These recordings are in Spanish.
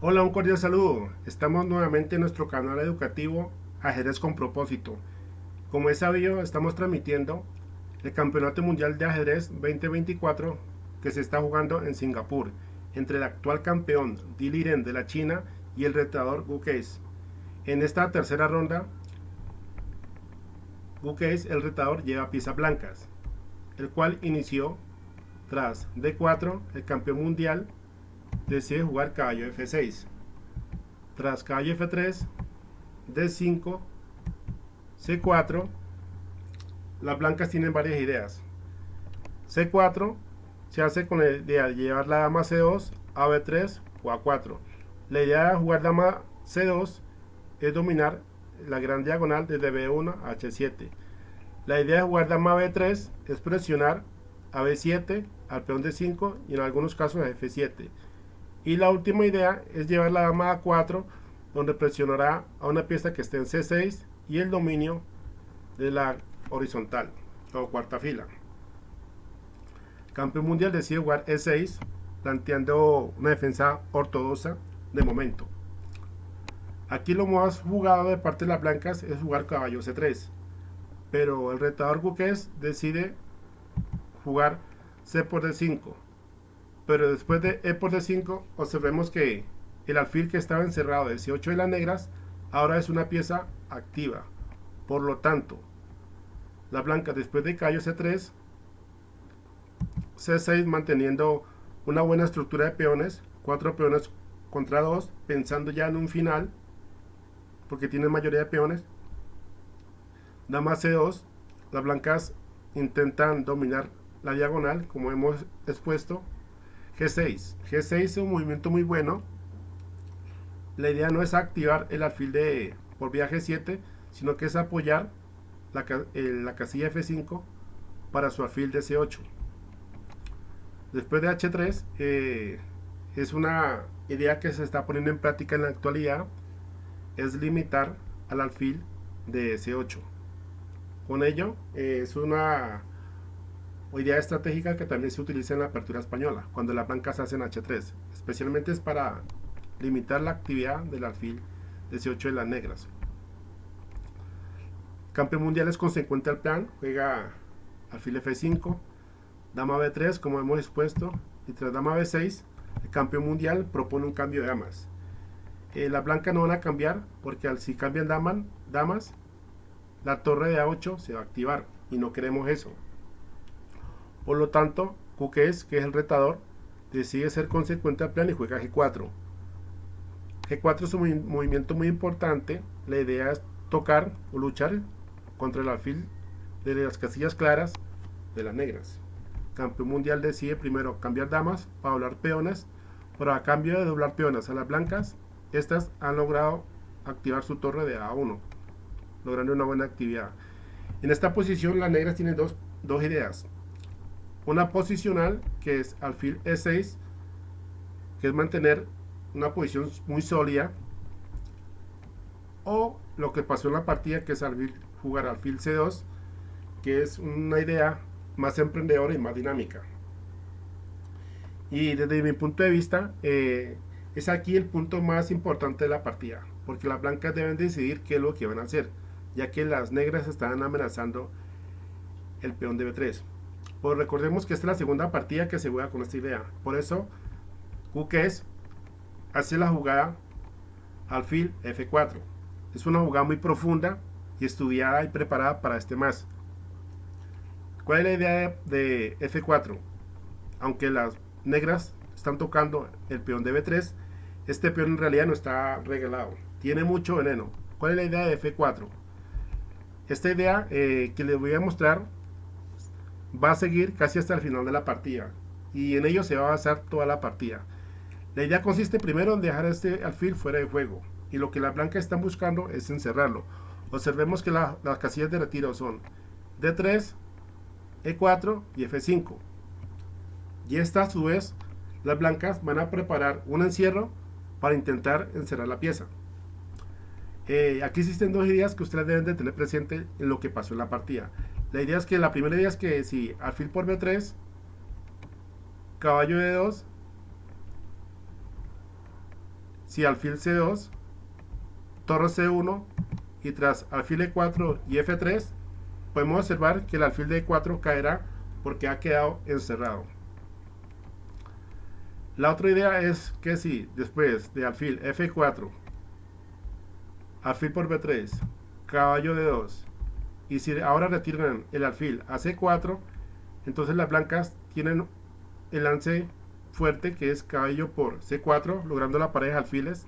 Hola, un cordial saludo. Estamos nuevamente en nuestro canal educativo Ajedrez con Propósito. Como es sabido, estamos transmitiendo el Campeonato Mundial de Ajedrez 2024 que se está jugando en Singapur entre el actual campeón Di Liren de la China y el retador Gu Keis. En esta tercera ronda, Gu Keis, el retador, lleva piezas blancas, el cual inició tras D4, el campeón mundial decide jugar caballo F6. Tras caballo F3, D5, C4, las blancas tienen varias ideas. C4 se hace con la idea de llevar la dama C2, a B3 o A4. La idea de jugar dama C2 es dominar la gran diagonal desde B1 a H7. La idea de jugar dama B3 es presionar a B7, al peón D5 y en algunos casos a F7. Y la última idea es llevar la dama a A4, donde presionará a una pieza que esté en C6 y el dominio de la horizontal o cuarta fila. El campeón mundial decide jugar E6, planteando una defensa ortodoxa de momento. Aquí lo más jugado de parte de las blancas es jugar caballo C3, pero el retador Gu Keis decide jugar C por D5. Pero después de E por D5, observemos que el alfil que estaba encerrado de C8 de las negras ahora es una pieza activa. Por lo tanto, la blanca después de caballo C3, C6 manteniendo una buena estructura de peones, 4 peones contra 2, pensando ya en un final, porque tiene mayoría de peones. Dama C2, las blancas intentan dominar la diagonal, como hemos expuesto. G6, G6 es un movimiento muy bueno. La idea no es activar el alfil de por vía G7, sino que es apoyar la casilla F5 para su alfil de C8. Después de H3, es una idea que se está poniendo en práctica en la actualidad, es limitar al alfil de C8. Con ello, es una idea estratégica que también se utiliza en la apertura española, cuando las blancas hacen H3. Especialmente es para limitar la actividad del alfil de C8 de las negras. Campeón mundial es consecuente al plan, juega alfil F5, dama B3 como hemos expuesto, y tras dama B6 el campeón mundial propone un cambio de damas. Las blancas no van a cambiar porque si cambian damas, la torre de A8 se va a activar y no queremos eso. Por lo tanto, Gu Keis, que es el retador, decide ser consecuente al plan y juega G4. G4 es un movimiento muy importante. La idea es tocar o luchar contra el alfil de las casillas claras de las negras. El campeón mundial decide primero cambiar damas para doblar peones, pero a cambio de doblar peones a las blancas, estas han logrado activar su torre de A1, logrando una buena actividad. En esta posición las negras tienen dos ideas. Una posicional, que es alfil E6, que es mantener una posición muy sólida, o lo que pasó en la partida, que es jugar alfil C2, que es una idea más emprendedora y más dinámica. Y desde mi punto de vista, es aquí el punto más importante de la partida, porque las blancas deben decidir qué es lo que van a hacer, ya que las negras están amenazando el peón de B3. Pues recordemos que esta es la segunda partida que se juega con esta idea. Por eso, Gu Keis hace la jugada alfil F4. Es una jugada muy profunda y estudiada y preparada para este más. ¿Cuál es la idea de F4? Aunque las negras están tocando el peón de B3, este peón en realidad no está regalado. Tiene mucho veneno. ¿Cuál es la idea de F4? Esta idea que les voy a mostrar va a seguir casi hasta el final de la partida. Y en ello se va a basar toda la partida. La idea consiste primero en dejar este alfil fuera de juego. Y lo que las blancas están buscando es encerrarlo. Observemos que las casillas de retiro son D3, E4 y F5. Y esta a su vez, las blancas van a preparar un encierro para intentar encerrar la pieza. Aquí existen dos ideas que ustedes deben de tener presente en lo que pasó en la partida. La primera idea es que si alfil por B3, caballo D2, si alfil C2, torre C1 y tras alfil E4 y F3, podemos observar que el alfil de E4 caerá porque ha quedado encerrado. La otra idea es que si después de alfil F4, alfil por B3, caballo D2, y si ahora retiran el alfil a C4, entonces las blancas tienen el lance fuerte que es caballo por C4, logrando la pareja de alfiles,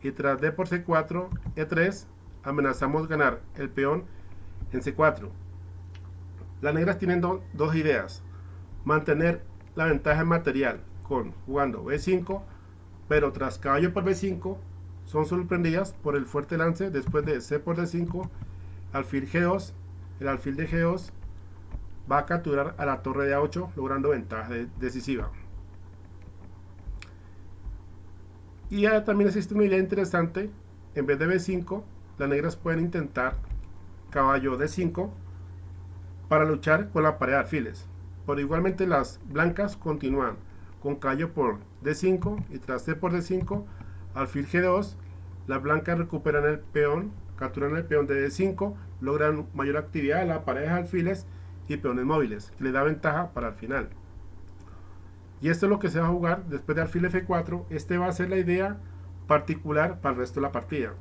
y tras D por C4, E3, amenazamos ganar el peón en C4. Las negras tienen dos ideas: mantener la ventaja en material jugando B5, pero tras caballo por B5 son sorprendidas por el fuerte lance después de C por D5, alfil G2. El alfil de G2 va a capturar a la torre de A8, logrando ventaja decisiva. Y ya también existe una idea interesante: en vez de B5, las negras pueden intentar caballo D5 para luchar con la pared de alfiles. Pero igualmente las blancas continúan con caballo por D5 y tras C por D5, alfil G2, las blancas recuperan el peón, capturan el peón de D5, logran mayor actividad en la pared de alfiles y peones móviles, que le da ventaja para el final. Y esto es lo que se va a jugar después de alfil F4. Este va a ser la idea particular para el resto de la partida.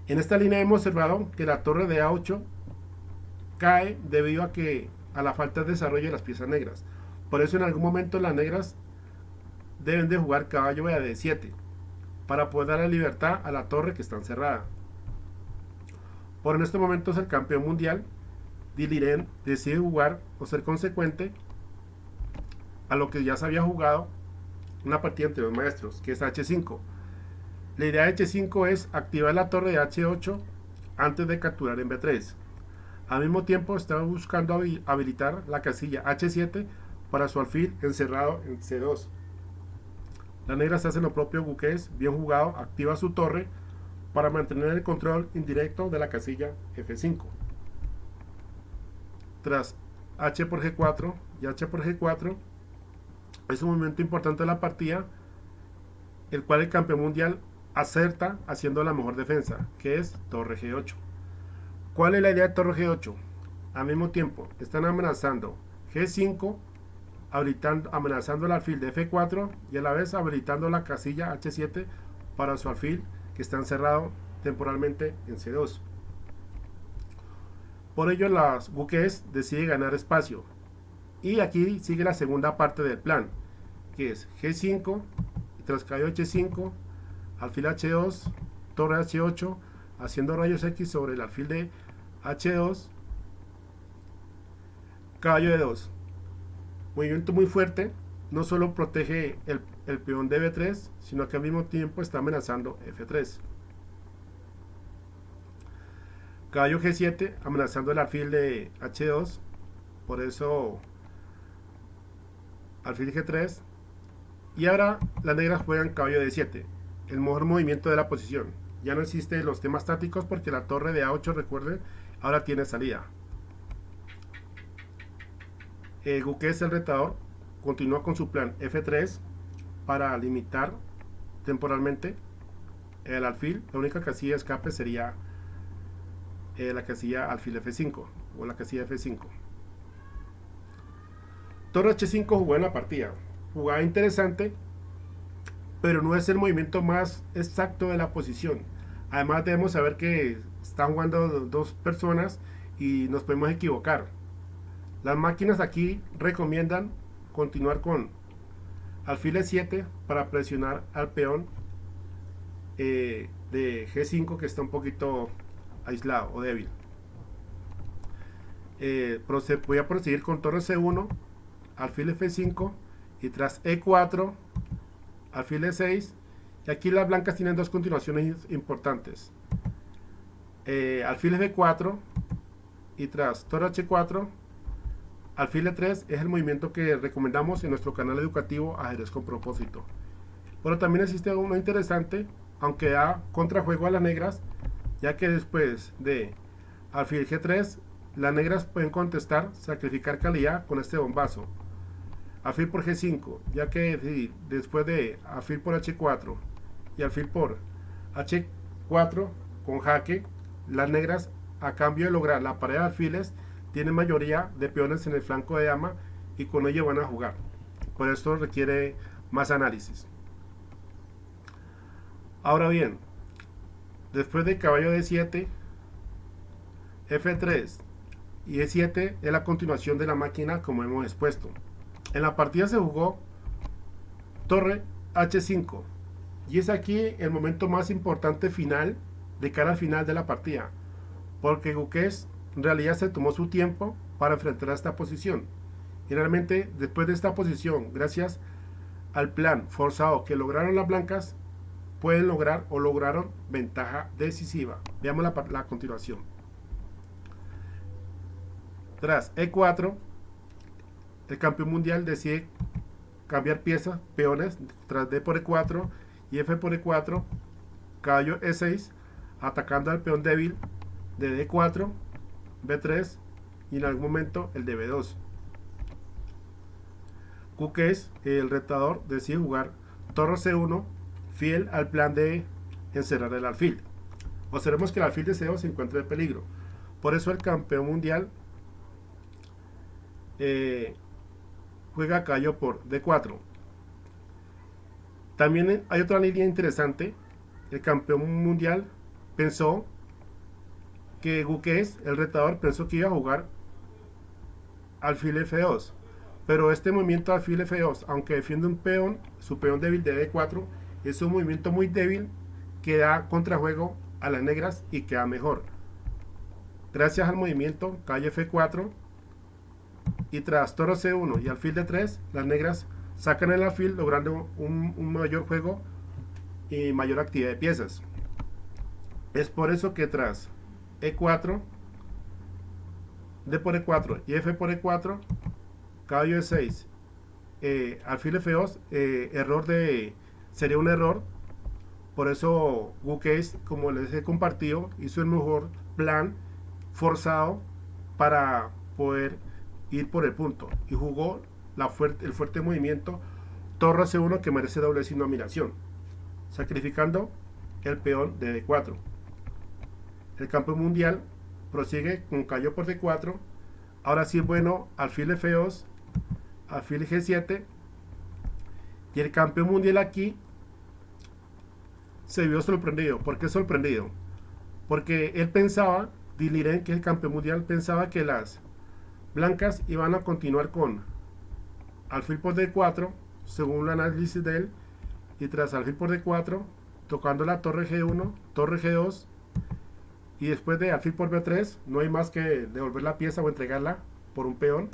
En esta línea hemos observado que la torre de A8 cae debido a la falta de desarrollo de las piezas negras. Por eso en algún momento las negras deben de jugar caballo a D7 para poder darle libertad a la torre que está encerrada. Por en estos momentos el campeón mundial Diliren decide jugar o ser consecuente a lo que ya se había jugado una partida entre los maestros, que es H5. La idea de H5 es activar la torre de H8 antes de capturar en B3. Al mismo tiempo está buscando habilitar la casilla H7 para su alfil encerrado en C2. Las negras hacen lo propio. Guqués, bien jugado, activa su torre para mantener el control indirecto de la casilla F5. Tras H por G4 y H por G4 es un momento importante de la partida, el cual el campeón mundial acerta haciendo la mejor defensa, que es torre G8. ¿Cuál es la idea de torre G8? Al mismo tiempo están amenazando G5, amenazando el alfil de F4 y a la vez habilitando la casilla H7 para su alfil que está encerrado temporalmente en C2. Por ello las Guqués decide ganar espacio. Y aquí sigue la segunda parte del plan, que es G5, tras caballo H5, alfil H2, torre H8, haciendo rayos X sobre el alfil de H2, caballo D2. Movimiento muy fuerte, no solo protege el peón de B3, sino que al mismo tiempo está amenazando F3. Caballo G7, amenazando el alfil de H2, por eso alfil G3. Y ahora las negras juegan caballo D7, el mejor movimiento de la posición. Ya no existen los temas tácticos porque la torre de A8, recuerden, ahora tiene salida. Guqués, el retador, continúa con su plan F3 para limitar temporalmente el alfil. La única casilla de escape sería la casilla alfil F5 o la casilla F5. Torre H5 jugó en la partida. Jugada interesante, pero no es el movimiento más exacto de la posición. Además debemos saber que están jugando dos personas y nos podemos equivocar. Las máquinas aquí recomiendan continuar con alfil E7 para presionar al peón de G5 que está un poquito aislado o débil. Voy a proseguir con torre C1, alfil F5 y tras E4, alfil E6. Y aquí las blancas tienen dos continuaciones importantes. Alfil F4 y tras torre H4, alfil E3 es el movimiento que recomendamos en nuestro canal educativo Ajedrez con Propósito. Pero también existe uno interesante, aunque da contrajuego a las negras, ya que después de alfil G3, las negras pueden contestar, sacrificar calidad con este bombazo. Alfil por G5, ya que después de alfil por H4 y alfil por H4 con jaque. Las negras, a cambio de lograr la pared de alfiles, tienen mayoría de peones en el flanco de dama y con ello van a jugar. Por esto requiere más análisis. Ahora bien, después de caballo D7, F3 y E7 es la continuación de la máquina como hemos expuesto. En la partida se jugó torre H5 y es aquí el momento más importante final de cara al final de la partida, porque Guqués en realidad se tomó su tiempo para enfrentar a esta posición y realmente después de esta posición, gracias al plan forzado que lograron las blancas, pueden lograr o lograron ventaja decisiva. Veamos la continuación. Tras E4, el campeón mundial decide cambiar piezas, peones, tras D por E4 y F por E4, caballo E6, atacando al peón débil de D4, B3 y en algún momento el de B2. Guqués, el retador, decide jugar torre C1, fiel al plan de encerrar el alfil. Observemos que el alfil de C2 se encuentra en peligro. Por eso el campeón mundial juega caballo por D4. También hay otra línea interesante. El campeón mundial pensó que Guqués, el retador, pensó que iba a jugar alfil F2, pero este movimiento alfil F2, aunque defiende un peón, su peón débil de D4, es un movimiento muy débil que da contrajuego a las negras y queda mejor. Gracias al movimiento caballo F4 y tras toro C1 y alfil D3, las negras sacan el alfil logrando un mayor juego y mayor actividad de piezas. Es por eso que tras E4, D por E4 y F por E4, caballo E6, alfil F2, sería un error. Por eso Guqués, como les he compartido, hizo el mejor plan forzado para poder ir por el punto y jugó el fuerte movimiento torre C1 que merece doble signo de admiración, sacrificando el peón de D4. El campeón mundial prosigue con caballo por D4. Ahora sí, bueno, alfil F2, alfil G7 y el campeón mundial aquí se vio sorprendido. ¿Por qué sorprendido? Porque él pensaba, Diliren, que el campeón mundial, pensaba que las blancas iban a continuar con alfil por D4 según el análisis de él, y tras alfil por D4 tocando la torre G1, torre G2 y después de alfil por B3 no hay más que devolver la pieza o entregarla por un peón,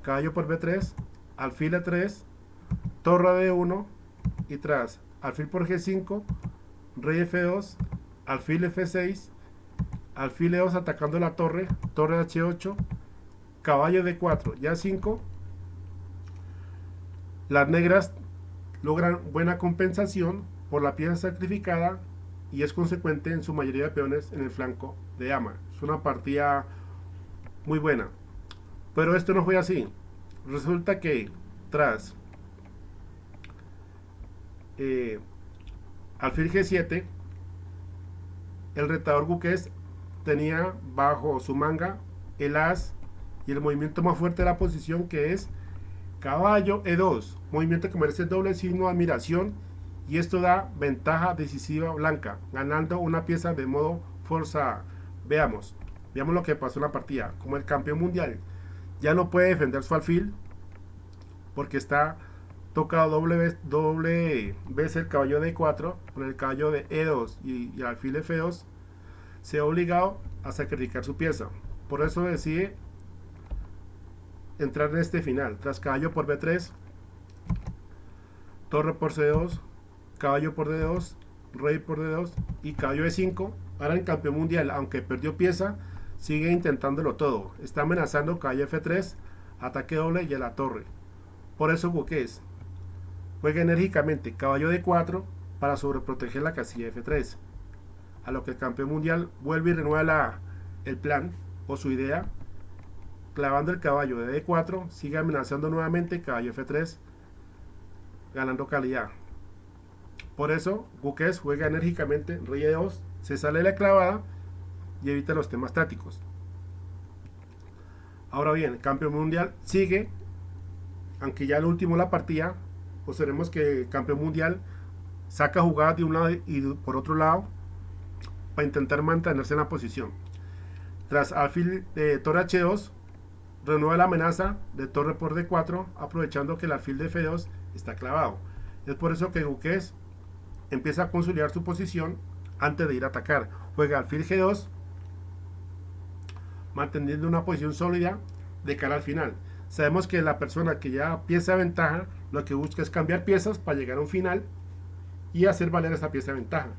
caballo por B3, alfil E3, torre D1 y tras alfil por G5, rey F2, alfil F6, alfil E2 atacando la torre, torre H8, caballo D4 y A5. Las negras logran buena compensación por la pieza sacrificada y es consecuente en su mayoría de peones en el flanco de dama. Es una partida muy buena, pero esto no fue así. Resulta que tras alfil G7, el retador Guqués tenía bajo su manga el as y el movimiento más fuerte de la posición, que es caballo E2, movimiento que merece doble signo de admiración, y esto da ventaja decisiva blanca, ganando una pieza de modo forzada. Veamos lo que pasó en la partida. Como el campeón mundial ya no puede defender su alfil porque está tocado doble vez el caballo D4 con el caballo de E2 y el alfil F2, se ha obligado a sacrificar su pieza. Por eso decide entrar en este final. Tras caballo por B3, torre por C2, caballo por D2, rey por D2 y caballo E5. Ahora el campeón mundial, aunque perdió pieza, sigue intentándolo todo. Está amenazando caballo F3, ataque doble y a la torre. Por eso Guqués juega enérgicamente caballo D4 para sobreproteger la casilla F3. A lo que el campeón mundial vuelve y renueva el plan o su idea, clavando el caballo de D4, sigue amenazando nuevamente caballo F3, ganando calidad. Por eso, Guqués juega enérgicamente rey E2, se sale la clavada y evita los temas tácticos. Ahora bien, el campeón mundial sigue, aunque ya el último de la partida, observemos que el campeón mundial saca jugadas de un lado y por otro lado para intentar mantenerse en la posición. Tras alfil de torre H2, renueva la amenaza de torre por D4, aprovechando que el alfil de F2 está clavado. Es por eso que Guqués empieza a consolidar su posición antes de ir a atacar. Juega alfil G2, manteniendo una posición sólida de cara al final. Sabemos que la persona que ya pieza de ventaja, lo que busca es cambiar piezas para llegar a un final y hacer valer esa pieza de ventaja.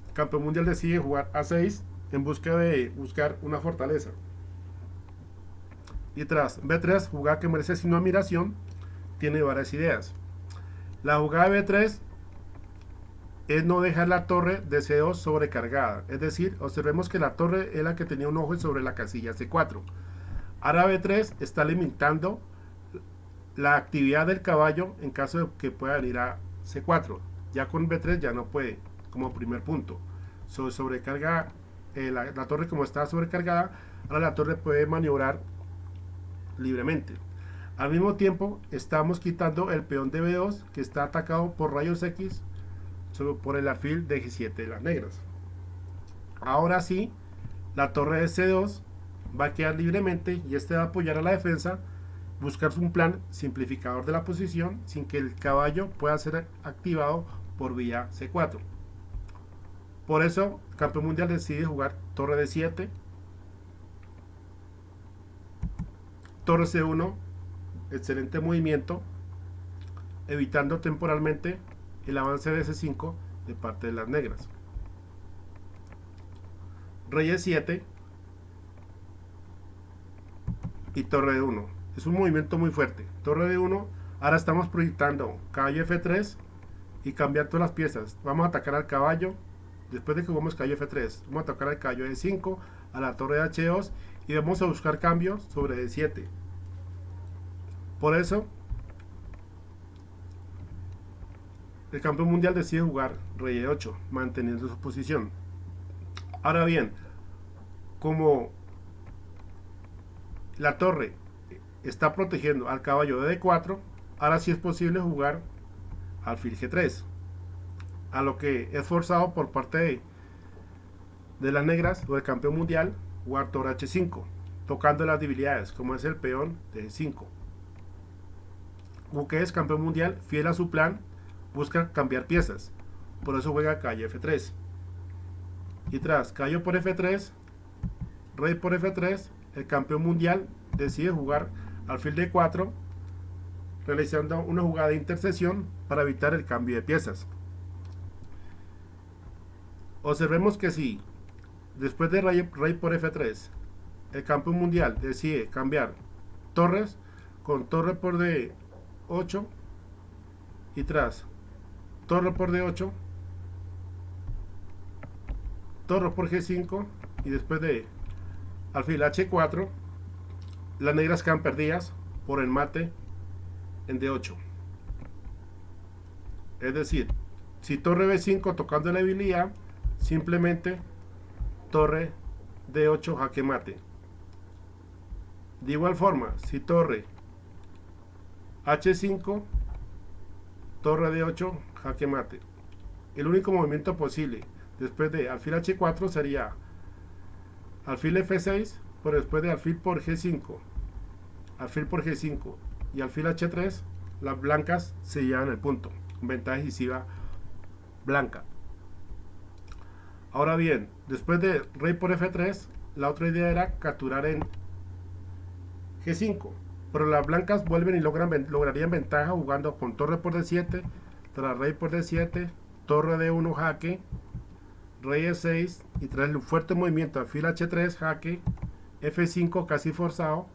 El campeón mundial decide jugar A6 en busca de buscar una fortaleza. Y tras B3, jugada que merece sin admiración, tiene varias ideas. La jugada de B3 es no dejar la torre de C2 sobrecargada. Es decir, observemos que la torre es la que tenía un ojo sobre la casilla C4. Ahora B3 está limitando la actividad del caballo en caso de que pueda venir a C4. Ya con B3 ya no puede, como primer punto. Sobrecarga la torre, como está sobrecargada, ahora la torre puede maniobrar libremente. Al mismo tiempo estamos quitando el peón de B2 que está atacado por rayos X por el alfil de G7 de las negras. Ahora sí, la torre de C2 va a quedar libremente y este va a apoyar a la defensa, buscar un plan simplificador de la posición sin que el caballo pueda ser activado por vía C4. Por eso, el campeón mundial decide jugar torre de 7, torre C1, excelente movimiento, evitando temporalmente el avance de C5 de parte de las negras. Rey E7 y torre D1. Es un movimiento muy fuerte. Torre D1, ahora estamos proyectando caballo F3 y cambiar todas las piezas. Vamos a atacar al caballo. Después de que jugamos caballo F3, vamos a atacar al caballo E5, a la torre de H2 y vamos a buscar cambios sobre D7. Por eso, el campeón mundial decide jugar rey E8, manteniendo su posición. Ahora bien, como la torre está protegiendo al caballo de D4, ahora sí es posible jugar alfil G3, a lo que es forzado por parte de las negras o del campeón mundial jugar torre H5, tocando las debilidades como es el peón de G5. Guqués, campeón mundial, fiel a su plan, busca cambiar piezas, por eso juega caballo F3. Y tras caballo por F3, rey por F3, el campeón mundial decide jugar alfil D4, realizando una jugada de intercesión para evitar el cambio de piezas. Observemos que si después de rey por F3 el campeón mundial decide cambiar torres con torre por D8 y tras torre por D8, torre por G5 y después de alfil H4, las negras quedan perdidas por el mate en D8. Es decir, si torre B5 tocando la debilidad, simplemente torre D8 jaque mate. De igual forma, si torre H5, torre D8 jaque mate. El único movimiento posible después de alfil H4 sería alfil F6, pero después de alfil por G5, alfil por G5 y alfil H3, las blancas se llevan el punto. Ventaja decisiva blanca. Ahora bien, después de rey por F3, la otra idea era capturar en G5, pero las blancas vuelven y lograrían ventaja jugando con torre por D7, tras rey por D7, torre D1 jaque, rey E6 y tras el fuerte movimiento alfil H3 jaque, F5 casi forzado,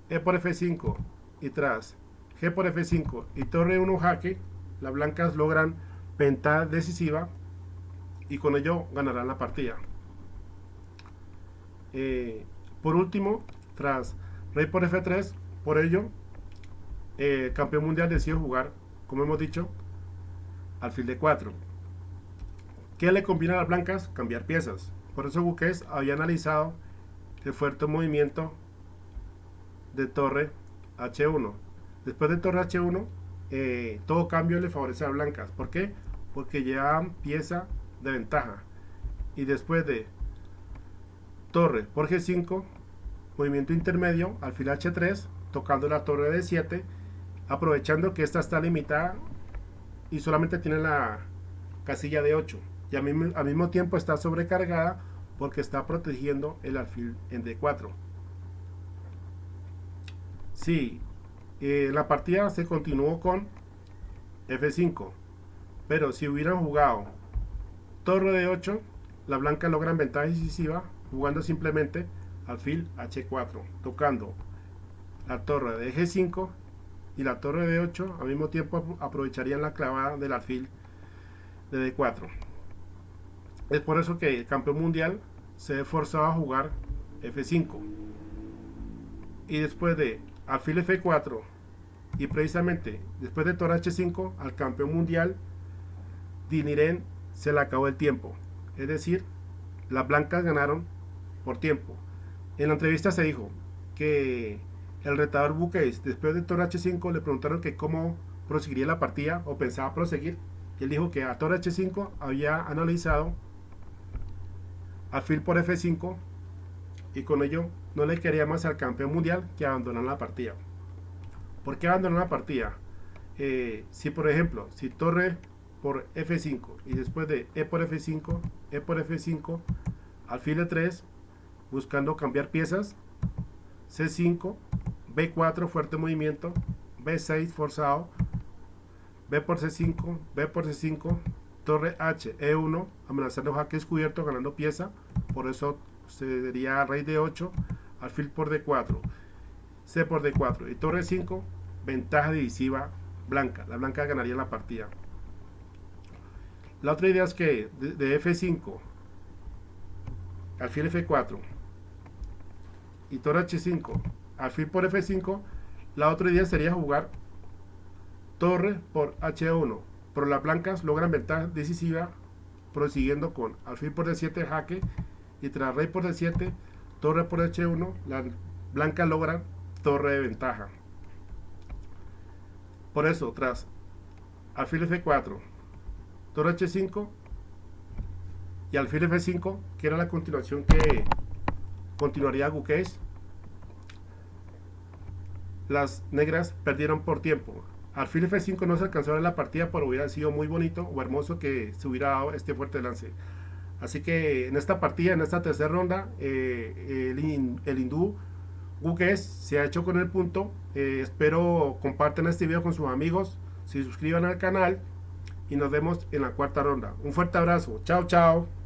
E por F5 y tras G por F5 y torre 1 jaque, las blancas logran ventaja decisiva y con ello ganarán la partida. Por último, tras rey por F3, por ello el campeón mundial decide jugar, como hemos dicho, alfil de 4. ¿Qué le conviene a las blancas? Cambiar piezas. Por eso Buques había analizado el fuerte movimiento de torre H1. Después de torre H1, todo cambio le favorece a blancas. ¿Por qué? Porque llevan pieza de ventaja. Y después de torre por G5, movimiento intermedio, alfil H3, tocando la torre de 7, aprovechando que esta está limitada y solamente tiene la casilla de 8. Y al mismo tiempo está sobrecargada porque está protegiendo el alfil en D4. Sí, la partida se continuó con F5, pero si hubieran jugado torre de 8, la blanca logran ventaja decisiva jugando simplemente alfil H4, tocando la torre de G5 y la torre de 8. Al mismo tiempo aprovecharían la clavada del alfil de D4. Es por eso que el campeón mundial se ve forzado a jugar F5. Y después de alfil F4 y precisamente después de torre H5, al campeón mundial Diniren se le acabó el tiempo. Es decir, las blancas ganaron por tiempo. En la entrevista se dijo que el retador Buques, después de torre H5, le preguntaron que cómo proseguiría la partida o pensaba proseguir. Y él dijo que a torre H5 había analizado alfil por F5 y con ello no le quería más al campeón mundial que abandonar la partida. ¿Por qué abandonar la partida? Si por ejemplo, si torre por F5 y después de E por F5, E por F5, alfil E3, buscando cambiar piezas, C5, B4, fuerte movimiento, B6 forzado, B por C5, B por C5, torre H, E1, amenazando jaque descubierto, ganando pieza, por eso sería rey de 8, alfil por D4, C por D4 y torre 5, ventaja decisiva blanca, la blanca ganaría la partida. La otra idea es que de F5, alfil F4 y torre H5, alfil por F5, la otra idea sería jugar torre por H1, pero las blancas logran ventaja decisiva prosiguiendo con alfil por D7 jaque y tras rey por D7, torre por H1, las blancas logran torre de ventaja. Por eso, tras alfil F4, torre H5 y alfil F5, que era la continuación que continuaría Buques, las negras perdieron por tiempo. Alfil F5 no se alcanzó a ver la partida, pero hubiera sido muy bonito o hermoso que se hubiera dado este fuerte lance. Así que en esta partida, en esta tercera ronda, el hindú Buques se ha hecho con el punto. Espero compartan este video con sus amigos, se suscriban al canal y nos vemos en la cuarta ronda. Un fuerte abrazo, chao chao.